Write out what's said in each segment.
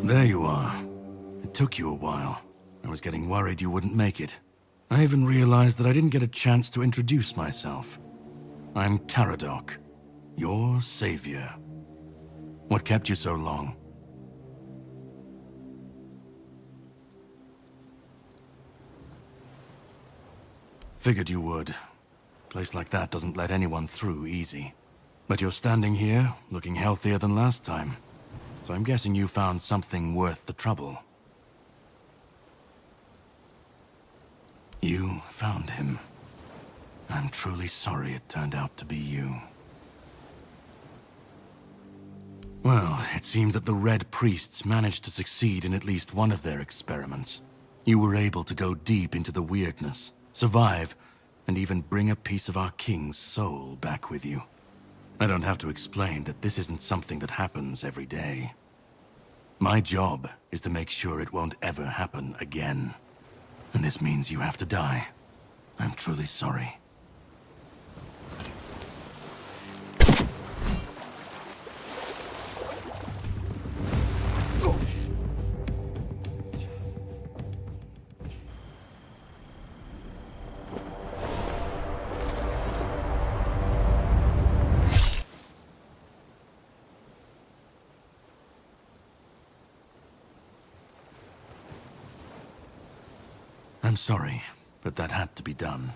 There you are. It took you a while. I was getting worried you wouldn't make it. I even realized that I didn't get a chance to introduce myself. I'm Caradoc, your savior. What kept you so long? Figured you would. A place like that doesn't let anyone through easy. But you're standing here, looking healthier than last time. So I'm guessing you found something worth the trouble. You found him. I'm truly sorry it turned out to be you. Well, it seems that the Red Priests managed to succeed in at least one of their experiments. You were able to go deep into the weirdness, survive, and even bring a piece of our king's soul back with you. I don't have to explain that this isn't something that happens every day. My job is to make sure it won't ever happen again. And this means you have to die. I'm truly sorry. I'm sorry, but that had to be done.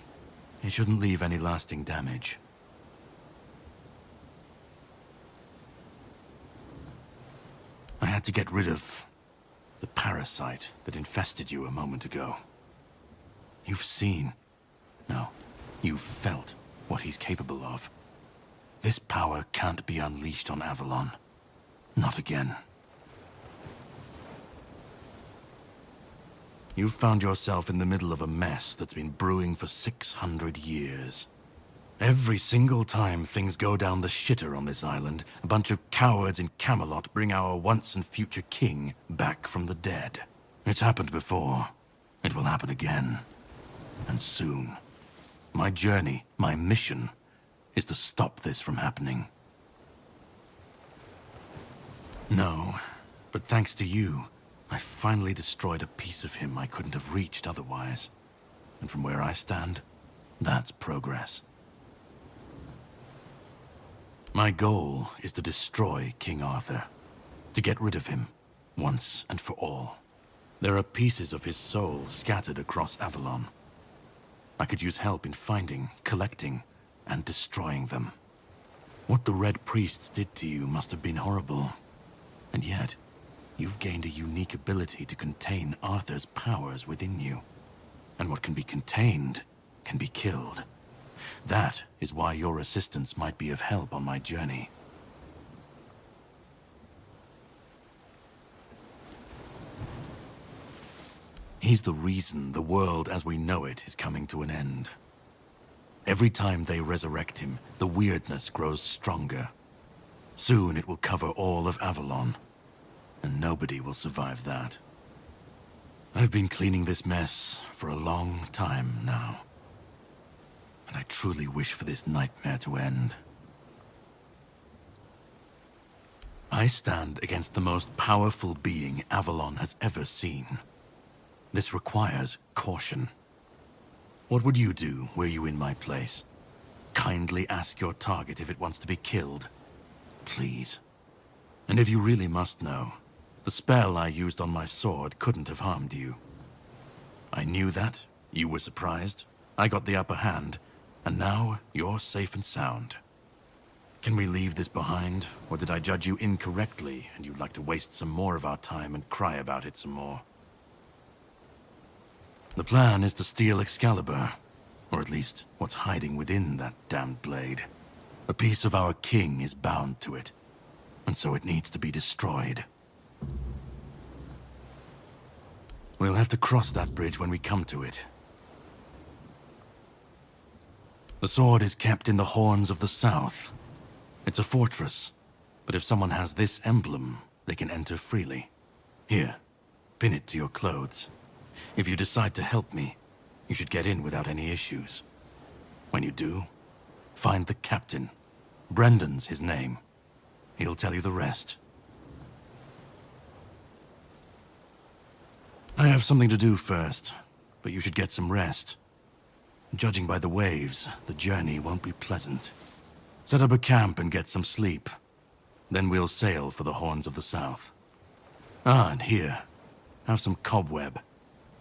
It shouldn't leave any lasting damage. I had to get rid of the parasite that infested you a moment ago. You've seen, no, you've felt what he's capable of. This power can't be unleashed on Avalon. Not again. You've found yourself in the middle of a mess that's been brewing for 600 years. Every single time things go down the shitter on this island, a bunch of cowards in Camelot bring our once and future king back from the dead. It's happened before. It will happen again. And soon. My journey, my mission, is to stop this from happening. No, but thanks to you, I finally destroyed a piece of him I couldn't have reached otherwise. And from where I stand, that's progress. My goal is to destroy King Arthur. To get rid of him, once and for all. There are pieces of his soul scattered across Avalon. I could use help in finding, collecting, and destroying them. What the Red Priests did to you must have been horrible. And yet, you've gained a unique ability to contain Arthur's powers within you. And what can be contained can be killed. That is why your assistance might be of help on my journey. He's the reason the world as we know it is coming to an end. Every time they resurrect him, the weirdness grows stronger. Soon it will cover all of Avalon. And nobody will survive that. I've been cleaning this mess for a long time now. And I truly wish for this nightmare to end. I stand against the most powerful being Avalon has ever seen. This requires caution. What would you do were you in my place? Kindly ask your target if it wants to be killed. Please. And if you really must know, the spell I used on my sword couldn't have harmed you. I knew that, you were surprised, I got the upper hand, and now you're safe and sound. Can we leave this behind, or did I judge you incorrectly and you'd like to waste some more of our time and cry about it some more? The plan is to steal Excalibur, or at least what's hiding within that damned blade. A piece of our king is bound to it, and so it needs to be destroyed. We'll have to cross that bridge when we come to it. The sword is kept in the Horns of the South. It's a fortress, but if someone has this emblem, they can enter freely. Here, pin it to your clothes. If you decide to help me, you should get in without any issues. When you do, find the captain. Brendan's his name. He'll tell you the rest. I have something to do first, but you should get some rest. Judging by the waves, the journey won't be pleasant. Set up a camp and get some sleep. Then we'll sail for the Horns of the South. Ah, and here, have some cobweb.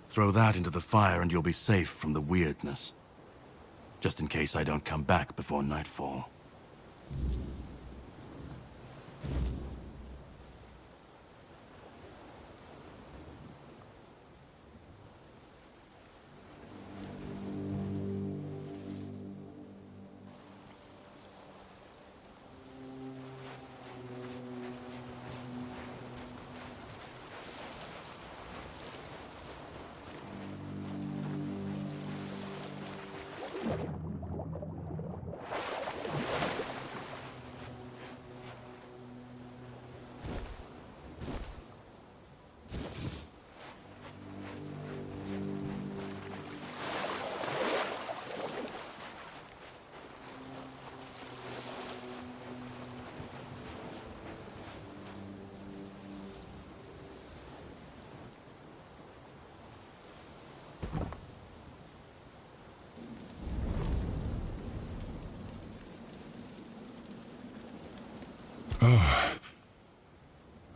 Throw that into the fire and you'll be safe from the weirdness. Just in case I don't come back before nightfall.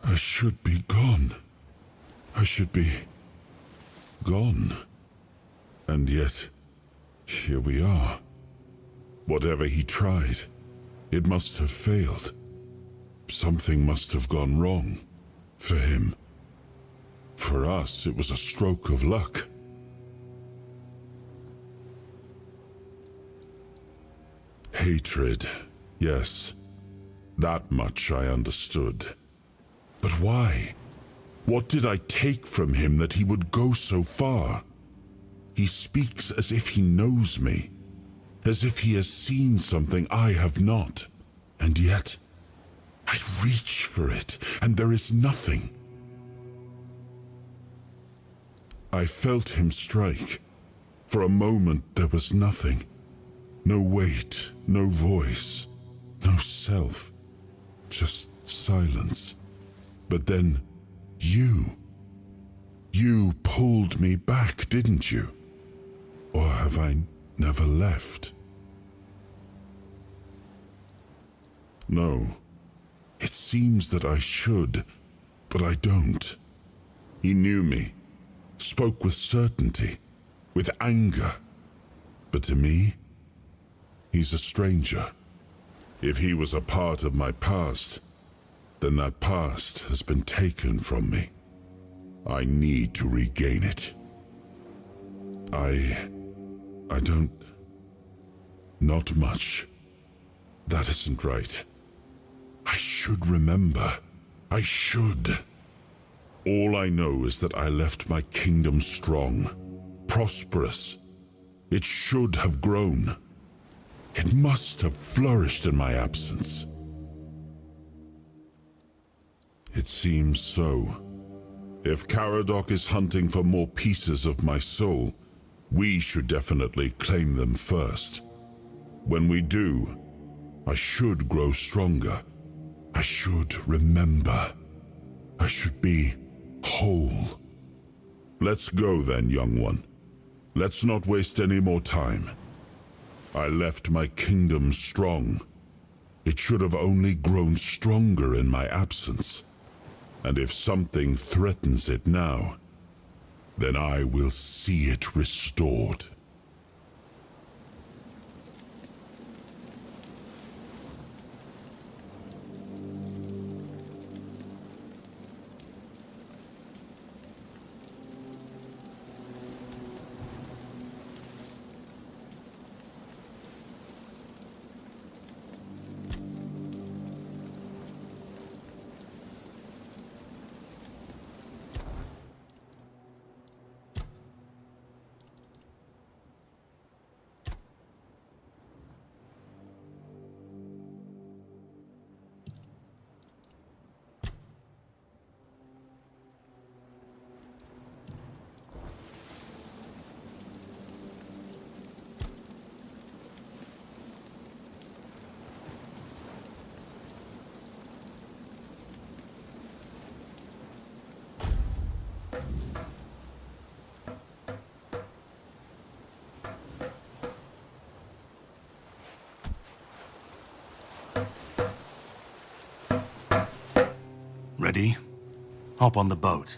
I should be gone. I should be gone. And yet, here we are. Whatever he tried, it must have failed. Something must have gone wrong. For him. For us, it was a stroke of luck. Hatred, yes. That much I understood. But why? What did I take from him that he would go so far? He speaks as if he knows me, as if he has seen something I have not. And yet, I reach for it, and there is nothing. I felt him strike. For a moment there was nothing. No weight, no voice, no self. Just silence. But then, you pulled me back, didn't you? Or have I never left? No. It seems that I should, but I don't. He knew me, spoke with certainty, with anger. But to me, he's a stranger. If he was a part of my past, then that past has been taken from me. I need to regain it. I don't... Not much. That isn't right. I should remember. I should. All I know is that I left my kingdom strong, prosperous. It should have grown. It must have flourished in my absence. It seems so. If Caradoc is hunting for more pieces of my soul, we should definitely claim them first. When we do, I should grow stronger. I should remember. I should be whole. Let's go then, young one. Let's not waste any more time. I left my kingdom strong. It should have only grown stronger in my absence. And if something threatens it now, then I will see it restored. Ready? Hop on the boat.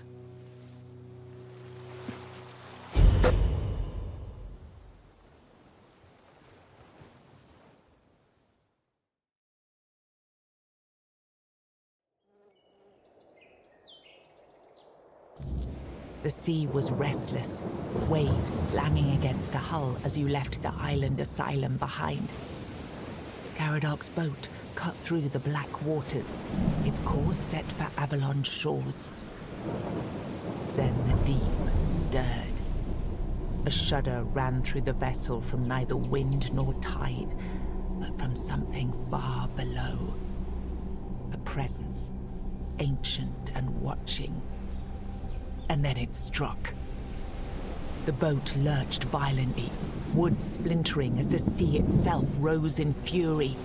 The sea was restless, waves slamming against the hull as you left the island asylum behind. Caradoc's boat cut through the black waters, its course set for Avalon's shores. Then the deep stirred. A shudder ran through the vessel from neither wind nor tide, but from something far below. A presence, ancient and watching. And then it struck. The boat lurched violently, wood splintering as the sea itself rose in fury.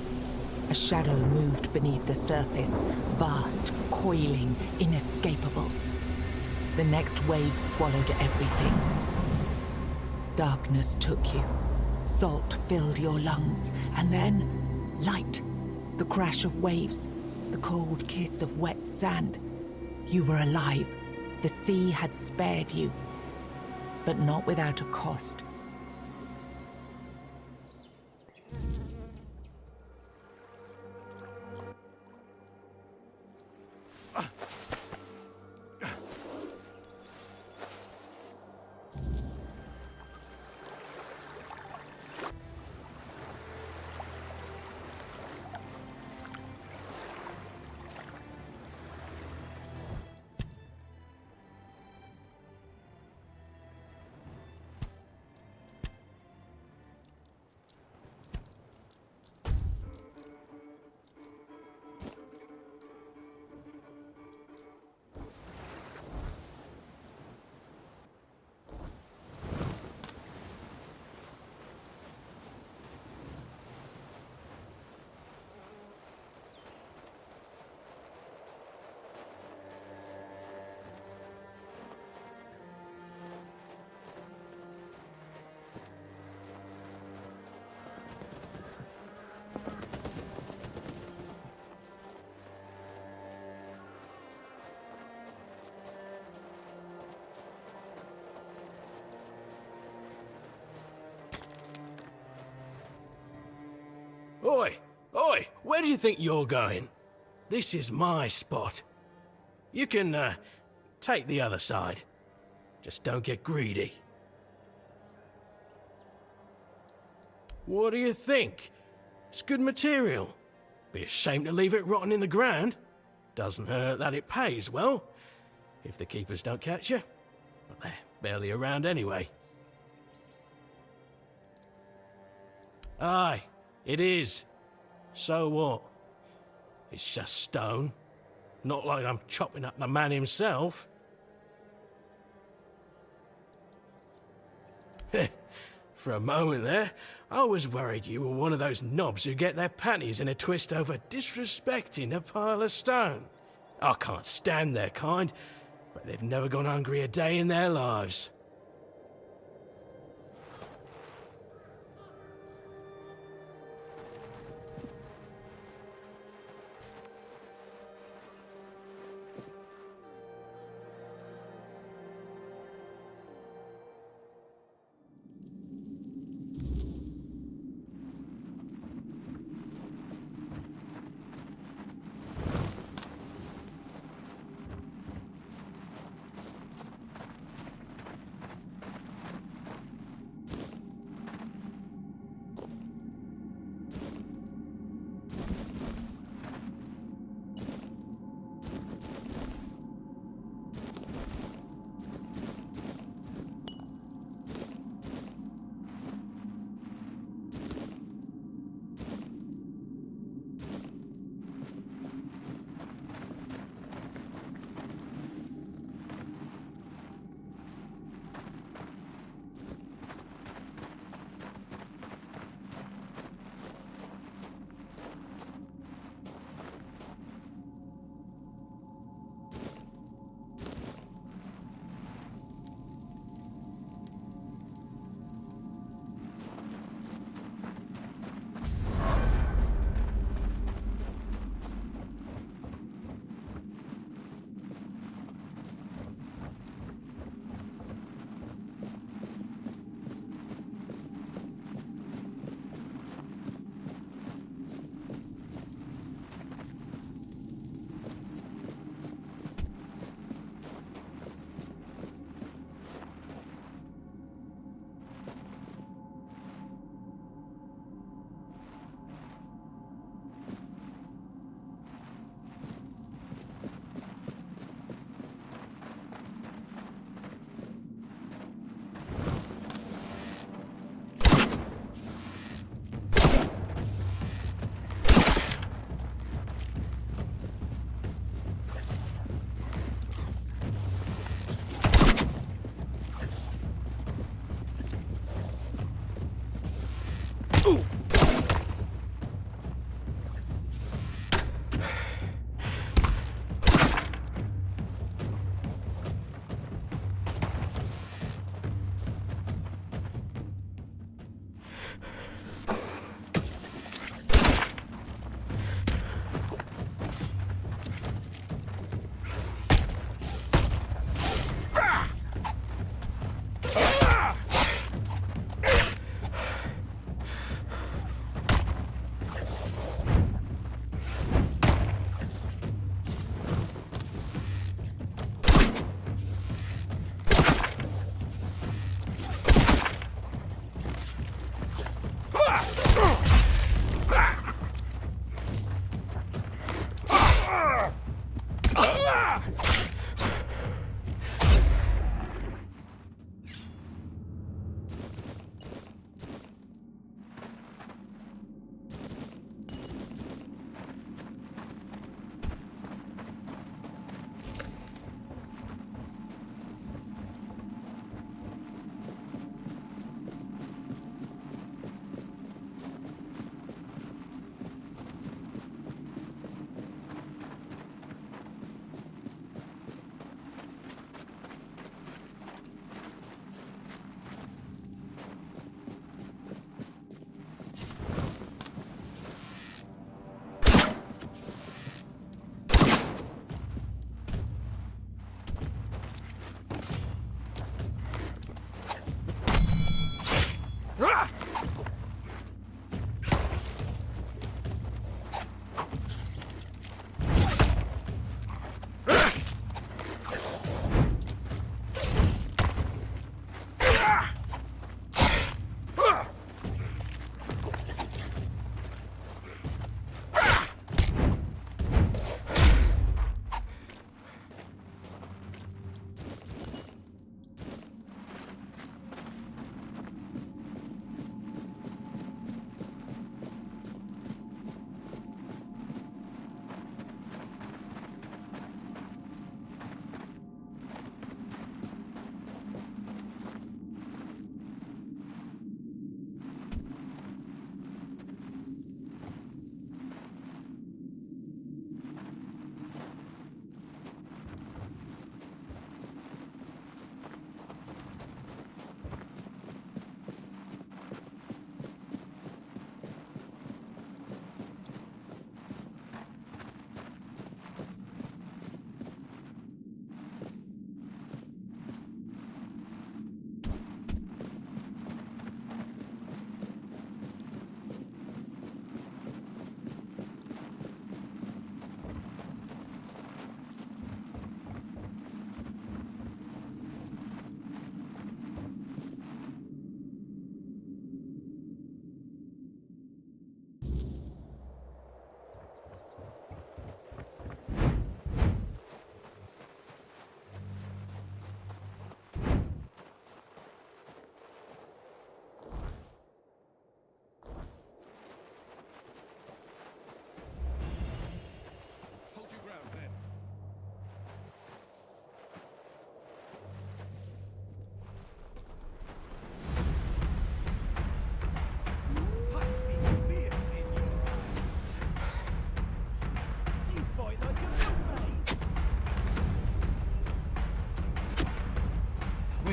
A shadow moved beneath the surface, vast, coiling, inescapable. The next wave swallowed everything. Darkness took you. Salt filled your lungs, and then light. The crash of waves, the cold kiss of wet sand. You were alive. The sea had spared you, but not without a cost. Oi! Oi! Where do you think you're going? This is my spot. You can, take the other side. Just don't get greedy. What do you think? It's good material. Be a shame to leave it rotting in the ground. Doesn't hurt that it pays well, if the keepers don't catch you. But they're barely around anyway. Aye. It is. So what? It's just stone. Not like I'm chopping up the man himself. For a moment there, I was worried you were one of those knobs who get their panties in a twist over disrespecting a pile of stone. I can't stand their kind, but they've never gone hungry a day in their lives.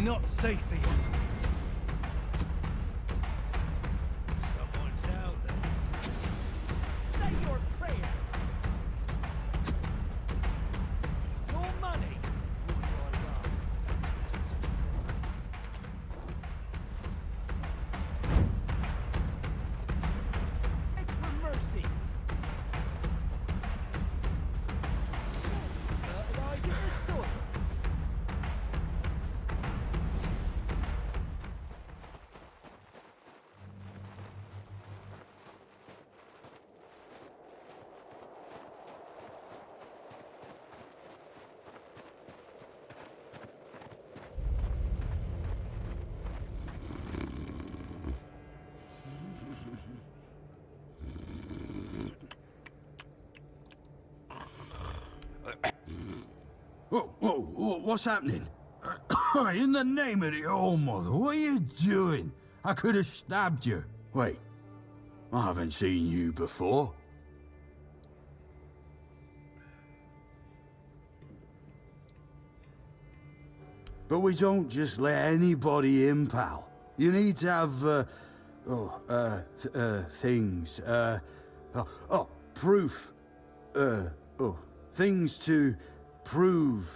not safe here. Someone's out there. Say your prayer. No money. Beg for mercy. Is it this sort? Whoa, what's happening? In the name of the old mother, what are you doing? I could have stabbed you. Wait, I haven't seen you before. But we don't just let anybody in, pal. You need to have, things, proof. Things to prove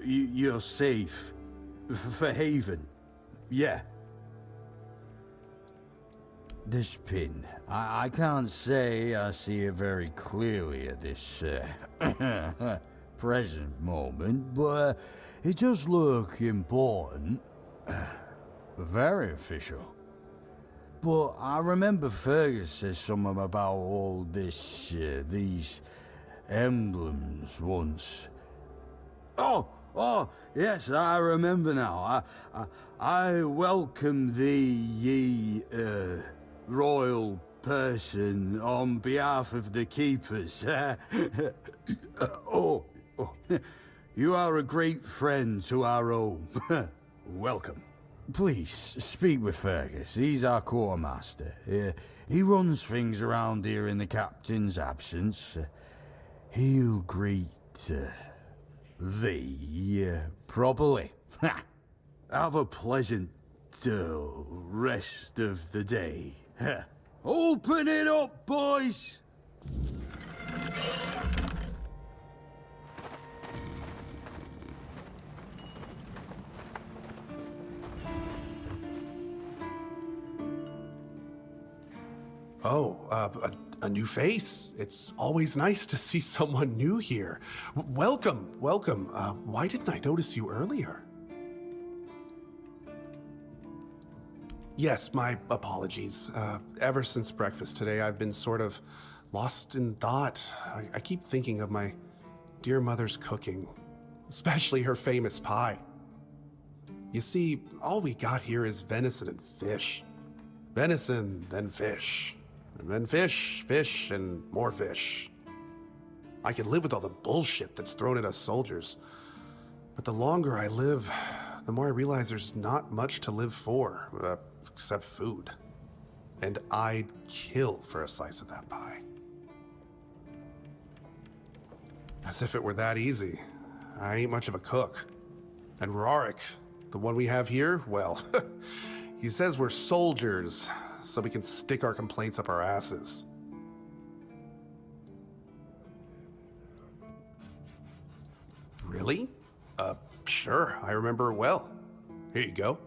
you're safe. For Haven. Yeah. This pin, I can't say I see it very clearly at this present moment, but it does look important. Very official. But I remember Fergus said something about all this, these emblems once. Oh, yes, I remember now. I welcome thee, ye, royal person, on behalf of the keepers. You are a great friend to our home. Welcome. Please, speak with Fergus. He's our quartermaster. He runs things around here in the captain's absence. He'll greet thee properly. Have a pleasant rest of the day. Open it up, boys! Oh, a new face. It's always nice to see someone new here. Welcome. Why didn't I notice you earlier? Yes, my apologies. Ever since breakfast today, I've been sort of lost in thought. I keep thinking of my dear mother's cooking, especially her famous pie. You see, all we got here is venison and fish. Venison, then fish. And then fish, and more fish. I can live with all the bullshit that's thrown at us soldiers. But the longer I live, the more I realize there's not much to live for, except food. And I'd kill for a slice of that pie. As if it were that easy. I ain't much of a cook. And Rorik, the one we have here, well, he says we're soldiers, so we can stick our complaints up our asses. Really? Sure, I remember it well. Here you go.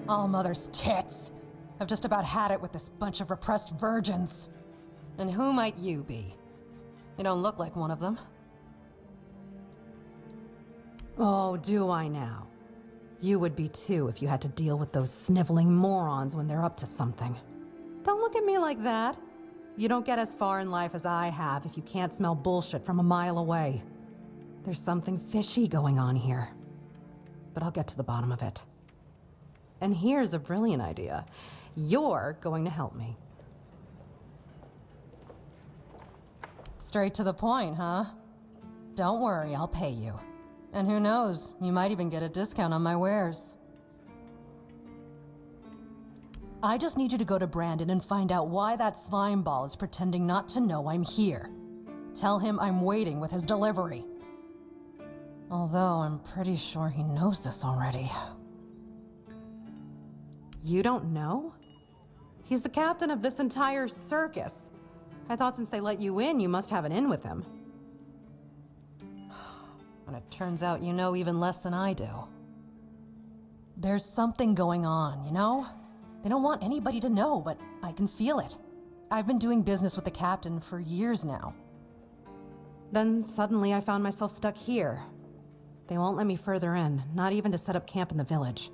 All mother's tits. I've just about had it with this bunch of repressed virgins. And who might you be? You don't look like one of them. Oh, do I now? You would be too if you had to deal with those sniveling morons when they're up to something. Don't look at me like that. You don't get as far in life as I have if you can't smell bullshit from a mile away. There's something fishy going on here. But I'll get to the bottom of it. And here's a brilliant idea. You're going to help me. Straight to the point, huh? Don't worry, I'll pay you. And who knows, you might even get a discount on my wares. I just need you to go to Brandon and find out why that slime ball is pretending not to know I'm here. Tell him I'm waiting with his delivery. Although I'm pretty sure he knows this already. You don't know? He's the captain of this entire circus. I thought since they let you in, you must have an in with him. But it turns out you know even less than I do. There's something going on, you know? They don't want anybody to know, but I can feel it. I've been doing business with the captain for years now. Then suddenly I found myself stuck here. They won't let me further in, not even to set up camp in the village.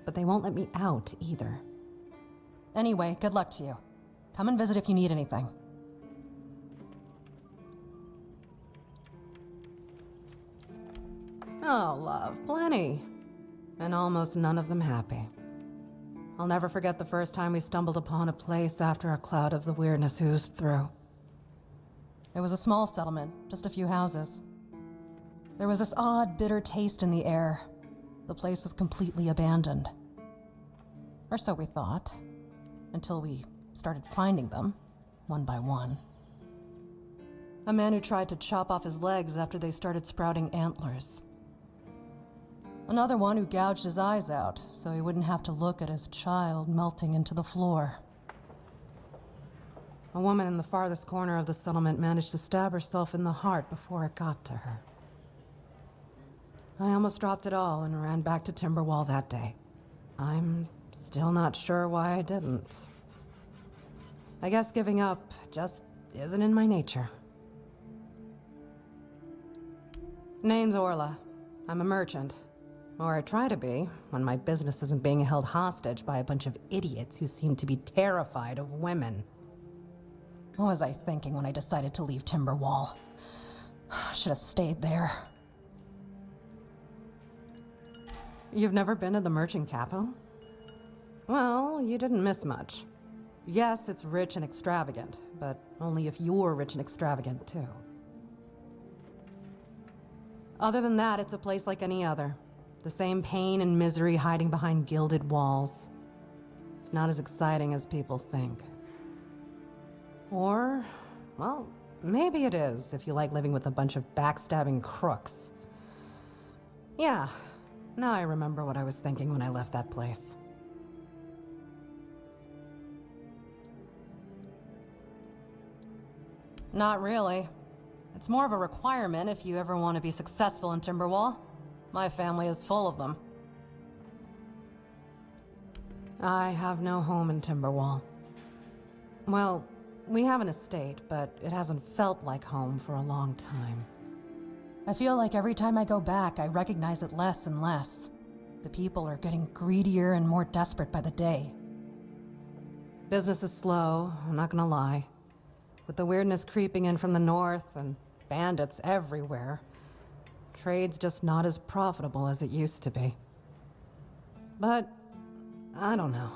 But they won't let me out either. Anyway, good luck to you. Come and visit if you need anything. Oh, love, plenty. And almost none of them happy. I'll never forget the first time we stumbled upon a place after a cloud of the weirdness oozed through. It was a small settlement, just a few houses. There was this odd, bitter taste in the air. The place was completely abandoned. Or so we thought, until we started finding them, one by one. A man who tried to chop off his legs after they started sprouting antlers. Another one who gouged his eyes out so he wouldn't have to look at his child melting into the floor. A woman in the farthest corner of the settlement managed to stab herself in the heart before it got to her. I almost dropped it all and ran back to Timberwall that day. I'm still not sure why I didn't. I guess giving up just isn't in my nature. Name's Orla. I'm a merchant. Or I try to be, when my business isn't being held hostage by a bunch of idiots who seem to be terrified of women. What was I thinking when I decided to leave Timberwall? Should have stayed there. You've never been to the merchant capital? Well, you didn't miss much. Yes, it's rich and extravagant, but only if you're rich and extravagant too. Other than that, it's a place like any other. The same pain and misery hiding behind gilded walls. It's not as exciting as people think. Or, well, maybe it is if you like living with a bunch of backstabbing crooks. Yeah, now I remember what I was thinking when I left that place. Not really. It's more of a requirement if you ever want to be successful in Timberwall. My family is full of them. I have no home in Timberwall. Well, we have an estate, but it hasn't felt like home for a long time. I feel like every time I go back, I recognize it less and less. The people are getting greedier and more desperate by the day. Business is slow, I'm not gonna lie. With the weirdness creeping in from the north and bandits everywhere, trade's just not as profitable as it used to be. But, I don't know.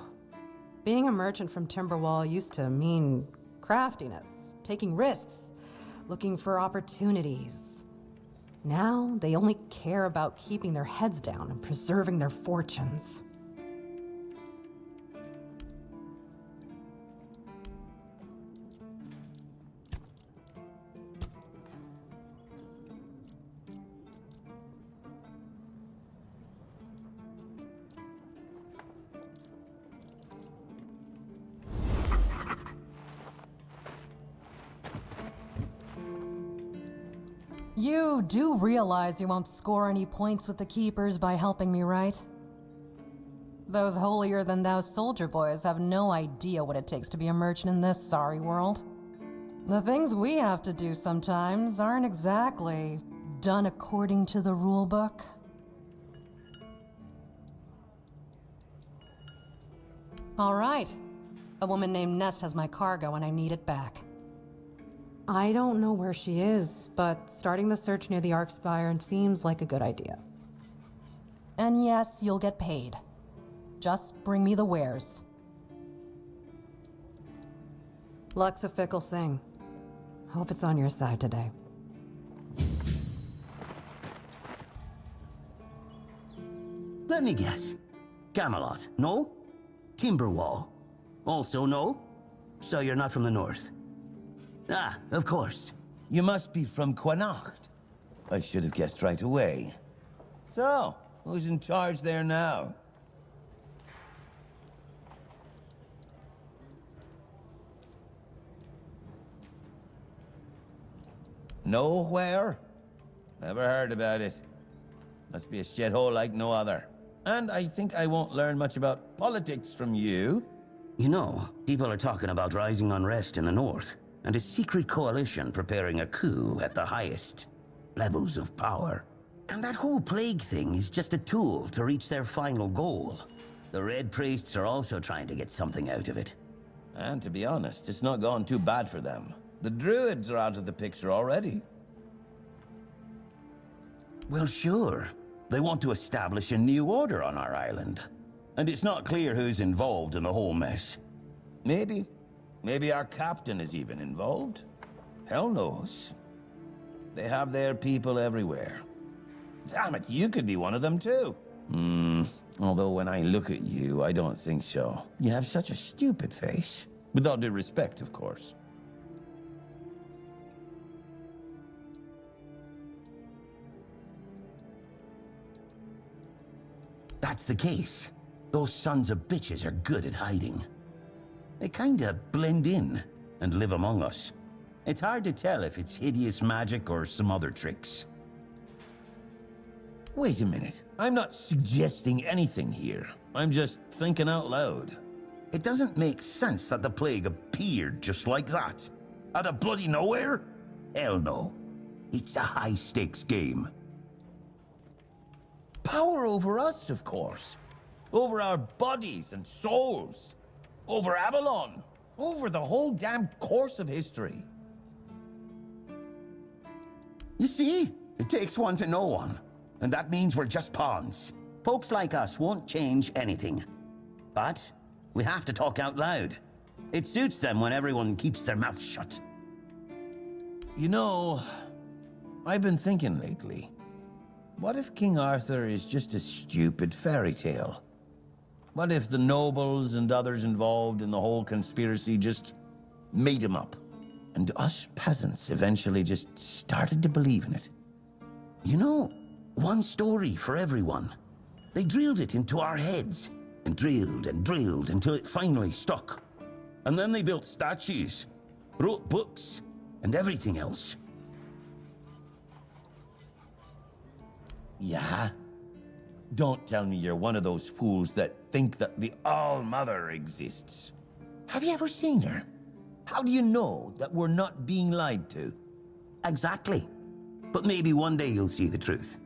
Being a merchant from Timberwall used to mean craftiness, taking risks, looking for opportunities. Now, they only care about keeping their heads down and preserving their fortunes. You do realize you won't score any points with the Keepers by helping me, right? Those holier-than-thou soldier boys have no idea what it takes to be a merchant in this sorry world. The things we have to do sometimes aren't exactly done according to the rule book. All right. A woman named Ness has my cargo and I need it back. I don't know where she is, but starting the search near the Arkspire seems like a good idea. And yes, you'll get paid. Just bring me the wares. Luck's a fickle thing. Hope it's on your side today. Let me guess. Camelot, no? Timberwall, also no? So you're not from the north? Ah, of course. You must be from Connacht. I should have guessed right away. So, who's in charge there now? Nowhere? Never heard about it. Must be a shithole like no other. And I think I won't learn much about politics from you. You know, people are talking about rising unrest in the north, and a secret coalition preparing a coup at the highest levels of power. And that whole plague thing is just a tool to reach their final goal. The Red Priests are also trying to get something out of it. And to be honest, it's not gone too bad for them. The Druids are out of the picture already. Well, sure. They want to establish a new order on our island. And it's not clear who's involved in the whole mess. Maybe. Maybe our captain is even involved. Hell knows. They have their people everywhere. Damn it, you could be one of them too. Although when I look at you, I don't think so. You have such a stupid face. With all due respect, of course. That's the case. Those sons of bitches are good at hiding. They kinda blend in and live among us. It's hard to tell if it's hideous magic or some other tricks. Wait a minute. I'm not suggesting anything here. I'm just thinking out loud. It doesn't make sense that the plague appeared just like that. Out of bloody nowhere? Hell no. It's a high-stakes game. Power over us, of course. Over our bodies and souls. Over Avalon. Over the whole damn course of history. You see? It takes one to know one. And that means we're just pawns. Folks like us won't change anything. But we have to talk out loud. It suits them when everyone keeps their mouth shut. You know, I've been thinking lately. What if King Arthur is just a stupid fairy tale? What if the nobles and others involved in the whole conspiracy just made him up? And us peasants eventually just started to believe in it? You know, one story for everyone. They drilled it into our heads, and drilled until it finally stuck. And then they built statues, wrote books, and everything else. Yeah? Don't tell me you're one of those fools that think that the All-Mother exists. Have you ever seen her? How do you know that we're not being lied to? Exactly. But maybe one day you'll see the truth.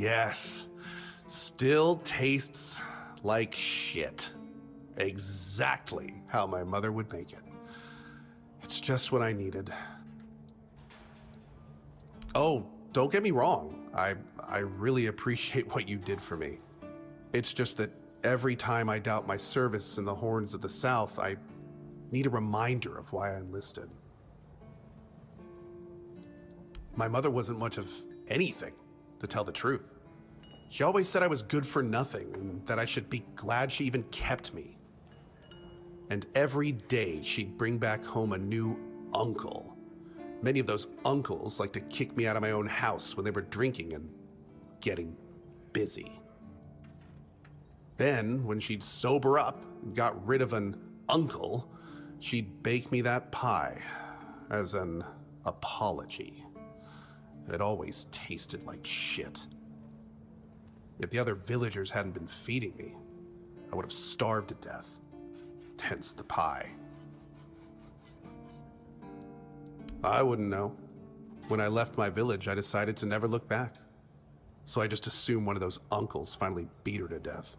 Yes. Still tastes like shit. Exactly how my mother would make it. It's just what I needed. Oh, don't get me wrong. I really appreciate what you did for me. It's just that every time I doubt my service in the Horns of the South, I need a reminder of why I enlisted. My mother wasn't much of anything, to tell the truth. She always said I was good for nothing and that I should be glad she even kept me. And every day she'd bring back home a new uncle. Many of those uncles like to kick me out of my own house when they were drinking and getting busy. Then, when she'd sober up and got rid of an uncle, she'd bake me that pie as an apology. It always tasted like shit. If the other villagers hadn't been feeding me, I would have starved to death. Hence the pie. I wouldn't know. When I left my village, I decided to never look back. So I just assumed one of those uncles finally beat her to death.